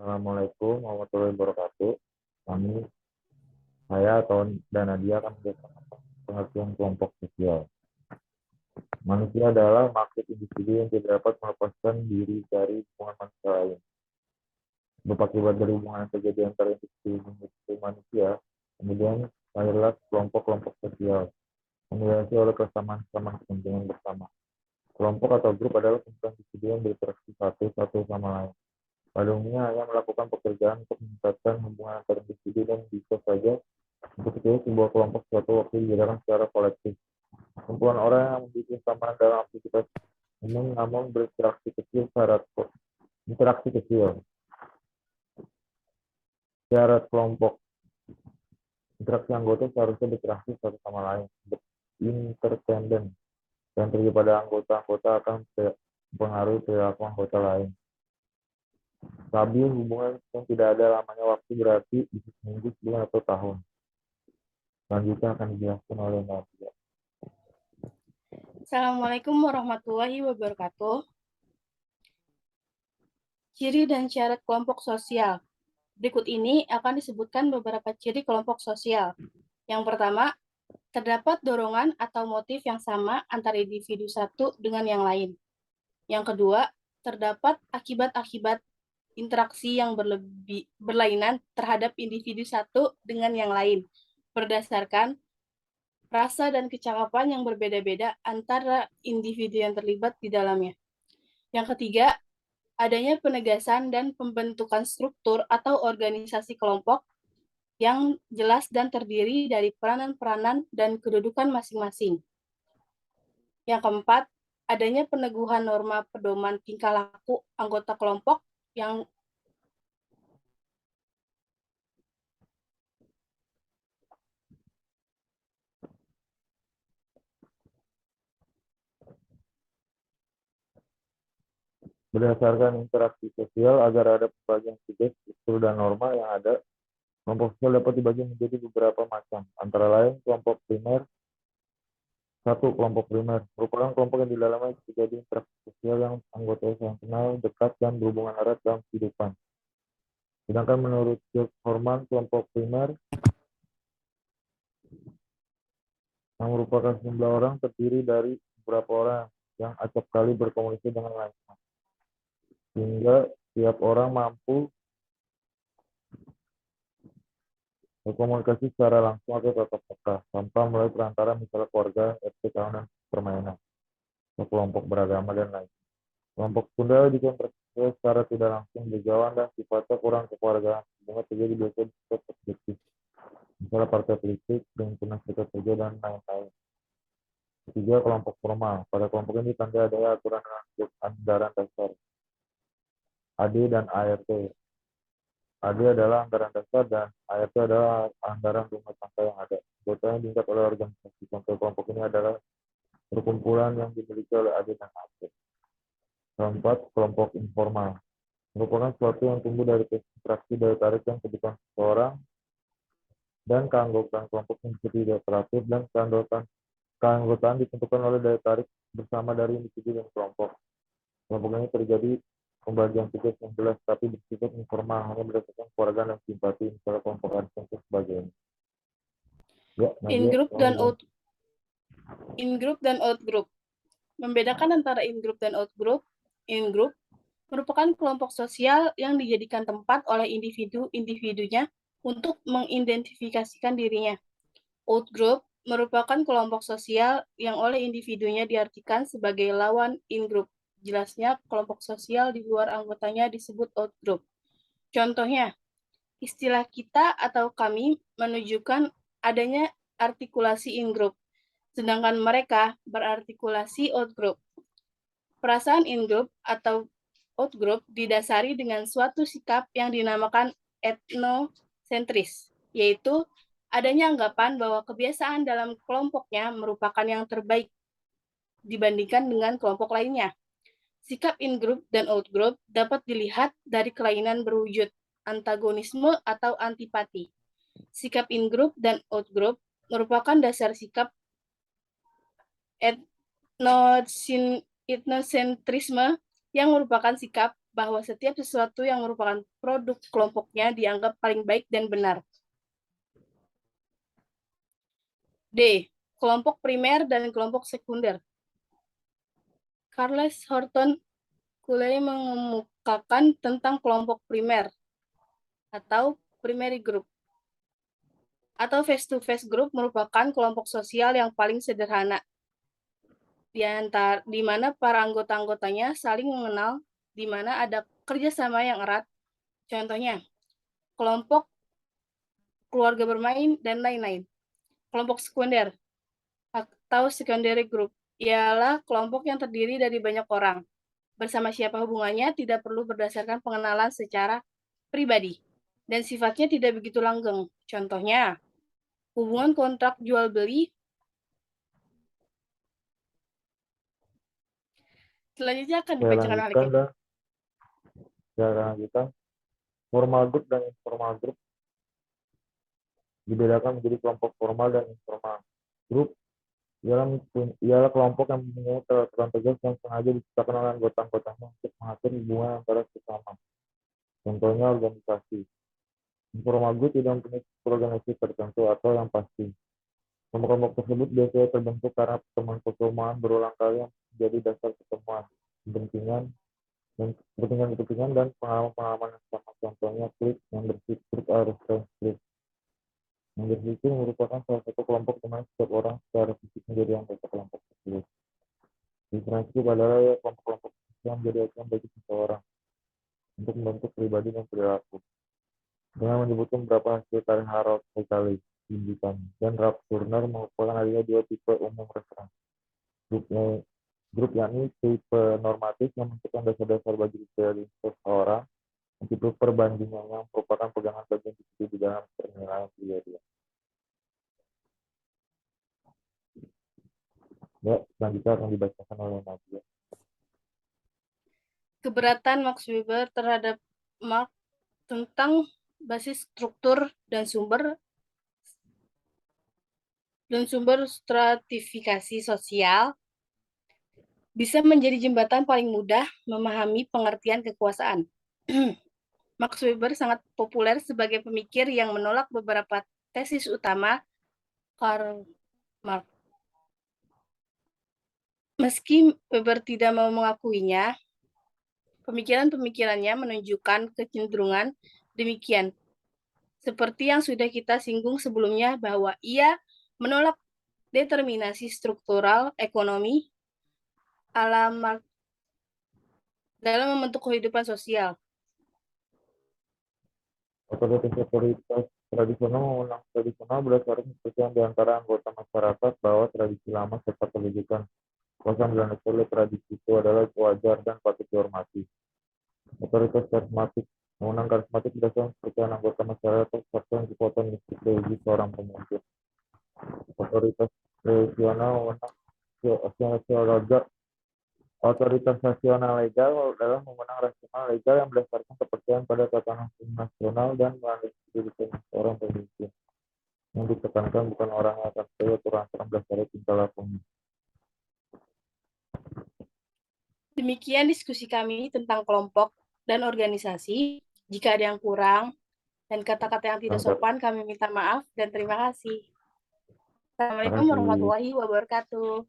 Assalamualaikum warahmatullahi wabarakatuh. Kami, saya dan Nadia akan menjelaskan pengertian kelompok sosial. Manusia adalah makhluk individu yang tidak dapat melepaskan diri dari hubungan manusia lain. Akibat dari hubungan yang terjadi antara individu manusia, kemudian lahirlah kelompok-kelompok sosial, memiliki oleh kesamaan kepentingan bersama. Kelompok atau grup adalah kumpulan individu yang berinteraksi satu sama lain. Pada umumnya hanya melakukan pekerjaan untuk meningkatkan hubungan antar individu dan bisa saja untuk itu sebuah kelompok suatu waktu digerakkan secara kolektif. Kumpulan orang yang memiliki kesamaan dalam aktivitas umum namun berinteraksi kecil syarat kelompok. Interaksi anggota seharusnya berinteraksi satu sama lain, interdependen, dan terjadi pada anggota-anggota akan mempengaruhi perilaku anggota lain. Stabil hubungan yang tidak ada lamanya waktu berarti bisa seminggu, sebulan, atau tahun. Selanjutnya akan dijelaskan oleh Nadia. Assalamualaikum warahmatullahi wabarakatuh. Ciri dan syarat kelompok sosial. Berikut ini akan disebutkan beberapa ciri kelompok sosial. Yang pertama, terdapat dorongan atau motif yang sama antara individu satu dengan yang lain. Yang kedua, terdapat akibat-akibat interaksi yang berlainan terhadap individu satu dengan yang lain, berdasarkan rasa dan kecakapan yang berbeda-beda antara individu yang terlibat di dalamnya. Yang ketiga, adanya penegasan dan pembentukan struktur atau organisasi kelompok yang jelas dan terdiri dari peranan-peranan dan kedudukan masing-masing. Yang keempat, adanya peneguhan norma pedoman tingkah laku anggota kelompok yang Berdasarkan interaksi sosial, agar ada pembagian tugas, struktur, dan norma yang ada, kelompok sosial dapat dibagi menjadi beberapa macam, antara lain kelompok primer. Satu, kelompok primer merupakan kelompok yang di dalamnya terjadi interaksi sosial yang anggotanya saling kenal, dekat, dan berhubungan erat dalam kehidupan. Sedangkan menurut George Horman, kelompok primer yang merupakan sejumlah orang terdiri dari beberapa orang yang acap kali berkomunikasi dengan lainnya, sehingga setiap orang mampu berkomunikasi secara langsung atau tatap muka, tanpa melalui perantara misalnya keluarga, RT, kawan, dan permainan, atau kelompok beragama, dan lain. Kelompok tunggal dikonstruksi secara tidak langsung berjauhan dan sifatnya kurang kekeluargaan, sehingga terjadi biasanya bersifat subjektif, misalnya partai politik, perhimpunan serikat kerja, dan lain-lain. Ketiga, kelompok formal. Pada kelompok ini tanda adanya aturan anggaran dasar, AD dan ART. AD adalah anggaran dasar dan ART adalah anggaran rumah tangga yang ada. Anggota yang diangkat oleh organisasi. Contoh kelompok ini adalah perkumpulan yang dimiliki oleh AD dan ART. Keempat, kelompok informal. Merupakan sesuatu yang tumbuh dari interaksi daya tarik yang kebutuhan seseorang dan keanggotaan kelompok yang tidak teratur, dan keanggotaan ditentukan oleh daya tarik bersama dari individu dan kelompok. Kelompok ini terjadi pembagian tugas yang jelas tapi bersifat informal, hanya berdasarkan keluarga dan simpati, misalnya kelompok arisan dan sebagainya. Ya, in-group dan out-group. Membedakan antara in-group dan out-group. In-group merupakan kelompok sosial yang dijadikan tempat oleh individu-individunya untuk mengidentifikasikan dirinya. Out-group merupakan kelompok sosial yang oleh individunya diartikan sebagai lawan in-group. Jelasnya, kelompok sosial di luar anggotanya disebut out-group. Contohnya, istilah kita atau kami menunjukkan adanya artikulasi in-group, sedangkan mereka berartikulasi out-group. Perasaan in-group atau out-group didasari dengan suatu sikap yang dinamakan etnosentris, yaitu adanya anggapan bahwa kebiasaan dalam kelompoknya merupakan yang terbaik dibandingkan dengan kelompok lainnya. Sikap in-group dan out-group dapat dilihat dari kelainan berwujud antagonisme atau antipati. Sikap in-group dan out-group merupakan dasar sikap etnosentrisme yang merupakan sikap bahwa setiap sesuatu yang merupakan produk kelompoknya dianggap paling baik dan benar. D. Kelompok primer dan kelompok sekunder. Charles Horton Cooley mengemukakan tentang kelompok primer atau primary group atau face-to-face group merupakan kelompok sosial yang paling sederhana di mana para anggota-anggotanya saling mengenal, di mana ada kerjasama yang erat. Contohnya, kelompok keluarga bermain, dan lain-lain. Kelompok sekunder atau secondary group ialah kelompok yang terdiri dari banyak orang. Bersama siapa hubungannya tidak perlu berdasarkan pengenalan secara pribadi, dan sifatnya tidak begitu langgeng. Contohnya, hubungan kontrak jual-beli. Selanjutnya akan Saya dibacakan oleh lanjutkan Kevin. dan saya lanjutkan. Formal group dan informal group dibedakan menjadi kelompok formal dan informal. Grup ialah kelompok yang mempunyai peraturan tegas yang sengaja diciptakan oleh anggota-anggotanya untuk mengatur hubungan antara sesama. Contohnya organisasi. Informal group tidak mempunyai struktur organisasi tertentu atau yang pasti. Kelompok-kelompok tersebut biasanya terbentuk karena pertemuan-pertemuan berulang kali yang menjadi dasar pertemuan, kepentingan dan pengalaman-pengalaman yang sama. Contohnya klik, membership group, reference group. Membership itu merupakan salah satu kelompok di mana setiap orang secara fisik menjadi anggota kelompok tersebut. Reference group adalah kelompok-kelompok yang menjadi acuan bagi seseorang untuk membentuk pribadi dan perilaku. Dengan menyebutkan beberapa hasil karya Harold Haikali, dan Ralph Turner merupakan adanya dua tipe umum referensi. Grup yakni tipe normatif yang menentukan dasar-dasar bagi perilaku seseorang, dan tipe perbandingan yang merupakan pegangan bagian individu di dalam penilaian pribadi. Ya, selanjutnya akan dibacakan oleh Nadia. Keberatan Max Weber terhadap Marx tentang basis struktur dan sumber stratifikasi sosial bisa menjadi jembatan paling mudah memahami pengertian kekuasaan. Max Weber sangat populer sebagai pemikir yang menolak beberapa tesis utama Karl Marx. Meski Weber tidak mau mengakuinya, pemikiran-pemikirannya menunjukkan kecenderungan demikian. Seperti yang sudah kita singgung sebelumnya bahwa ia menolak determinasi struktural ekonomi ala Marx dalam membentuk kehidupan sosial. Otoritas tradisional memenang tradisional berdasarkan kepercayaan di antara anggota masyarakat bahwa tradisi lama serta pendidikan kekuasaan dan oleh tradisi itu adalah wajar dan patut dihormati. Otoritas karismatik memenang karismatik berdasarkan kepercayaan anggota masyarakat serta kekuatan mistik seorang pemimpin. Otoritas tradisional memenang otoritas nasional legal adalah memenang rasional legal yang berdasarkan kepercayaan pada tatanan hukum nasional dan melandasi kehidupan seorang pemimpin. Yang ditekankan bukan orang yang akan saja aturan berdasarkan tingkah lakunya. Demikian diskusi kami tentang kelompok dan organisasi. Jika ada yang kurang dan kata-kata yang tidak sopan, kami minta maaf dan terima kasih. Assalamualaikum warahmatullahi wabarakatuh.